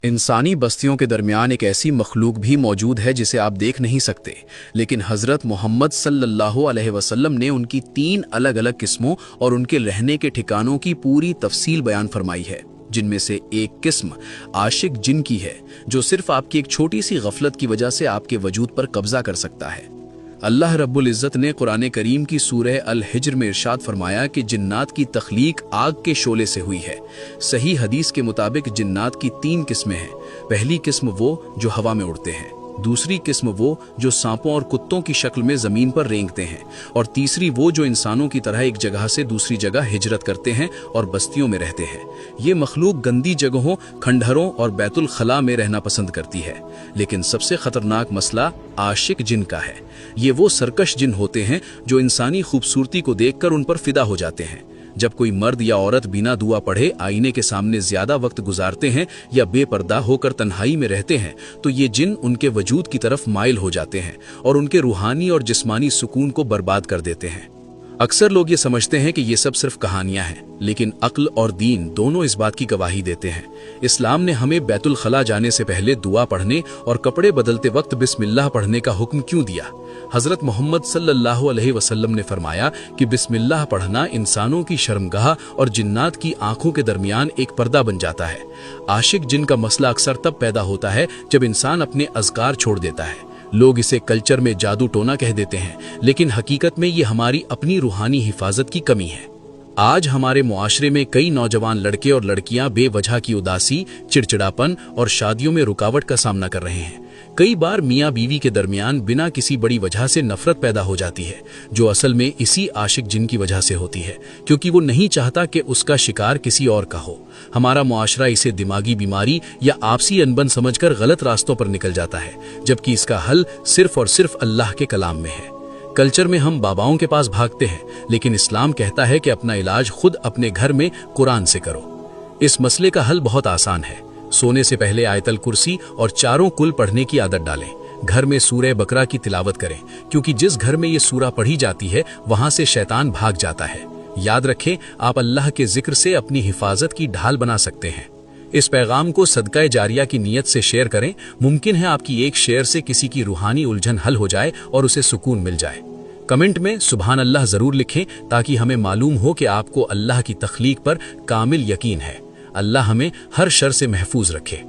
इंसानी बस्तियों के दरमियान एक ऐसी मखलूक भी मौजूद है जिसे आप देख नहीं सकते, लेकिन हज़रत मोहम्मद सल्लल्लाहु अलैहि वसल्लम ने उनकी 3 अलग अलग किस्मों और उनके रहने के ठिकानों की पूरी तफसील बयान फरमाई है, जिनमें से एक किस्म आशिक जिन की है, जो सिर्फ आपकी एक छोटी सी गफलत की वजह से आपके वजूद पर कब्जा कर सकता है। अल्लाह रब्बुल इज़्ज़त ने कुरान करीम की सूरह अल हिज्र में इरशाद फरमाया कि जिन्नात की तख्लीक आग के शोले से हुई है। सही हदीस के मुताबिक जिन्नात की 3 किस्में हैं। पहली किस्म वो जो हवा में उड़ते हैं, दूसरी किस्म वो जो सांपों और कुत्तों की शक्ल में ज़मीन पर रेंगते हैं, और तीसरी वो जो इंसानों की तरह एक जगह से दूसरी जगह हिजरत करते हैं और बस्तियों में रहते हैं। ये मखलूक गंदी जगहों, खंडहरों और बैतुल खला में रहना पसंद करती है। लेकिन सबसे खतरनाक मसला आशिक जिन का है। ये वो सरकश जिन होते हैं जो इंसानी खूबसूरती को देखकर उन पर फिदा हो जाते हैं। जब कोई मर्द या औरत बिना दुआ पढ़े आईने के सामने ज्यादा वक्त गुजारते हैं या बेपर्दा होकर तन्हाई में रहते हैं, तो ये जिन उनके वजूद की तरफ माइल हो जाते हैं और उनके रूहानी और जिस्मानी सुकून को बर्बाद कर देते हैं। अक्सर लोग ये समझते हैं कि ये सब सिर्फ कहानियां हैं, लेकिन अक्ल और दीन दोनों इस बात की गवाही देते हैं। इस्लाम ने हमें बैतुल खला जाने से पहले दुआ पढ़ने और कपड़े बदलते वक्त बिस्मिल्लाह पढ़ने का हुक्म क्यों दिया? हजरत मोहम्मद सल्लल्लाहु अलैहि वसल्लम ने फरमाया कि बिस्मिल्लाह पढ़ना इंसानों की शर्मगाह और जिन्नात की आंखों के दरमियान एक पर्दा बन जाता है। आशिक जिन का मसला अक्सर तब पैदा होता है जब इंसान अपने अज़कार छोड़ देता है। लोग इसे कल्चर में जादू टोना कह देते हैं, लेकिन हकीकत में ये हमारी अपनी रूहानी हिफाजत की कमी है। आज हमारे मुआशरे में कई नौजवान लड़के और लड़कियां बेवजह की उदासी, चिड़चिड़ापन और शादियों में रुकावट का सामना कर रहे हैं। कई बार मियाँ बीवी के दरमियान बिना किसी बड़ी वजह से नफरत पैदा हो जाती है, जो असल में इसी आशिक जिन की वजह से होती है, क्योंकि वो नहीं चाहता कि उसका शिकार किसी और का हो। हमारा मुआशरा इसे दिमागी बीमारी या आपसी अनबन समझकर गलत रास्तों पर निकल जाता है, जबकि इसका हल सिर्फ और सिर्फ अल्लाह के कलाम में है। कल्चर में हम बाबाओं के पास भागते हैं, लेकिन इस्लाम कहता है कि अपना इलाज खुद अपने घर में कुरान से करो। इस मसले का हल बहुत आसान है। सोने से पहले आयतल कुर्सी और चारों कुल पढ़ने की आदत डालें। घर में सूरह बकरा की तिलावत करें, क्योंकि जिस घर में ये सूरा पढ़ी जाती है वहां से शैतान भाग जाता है। याद रखें, आप अल्लाह के जिक्र से अपनी हिफाजत की ढाल बना सकते हैं। इस पैगाम को सदका जारिया की नीयत से शेयर करें। मुमकिन है आपकी एक शेयर से किसी की रूहानी उलझन हल हो जाए और उसे सुकून मिल जाए। कमेंट में सुभान अल्लाह जरूर लिखें, ताकि हमें मालूम हो कि आपको अल्लाह की तख्लीक पर कामिल यकीन है। अल्लाह हमें हर शर से महफूज रखे।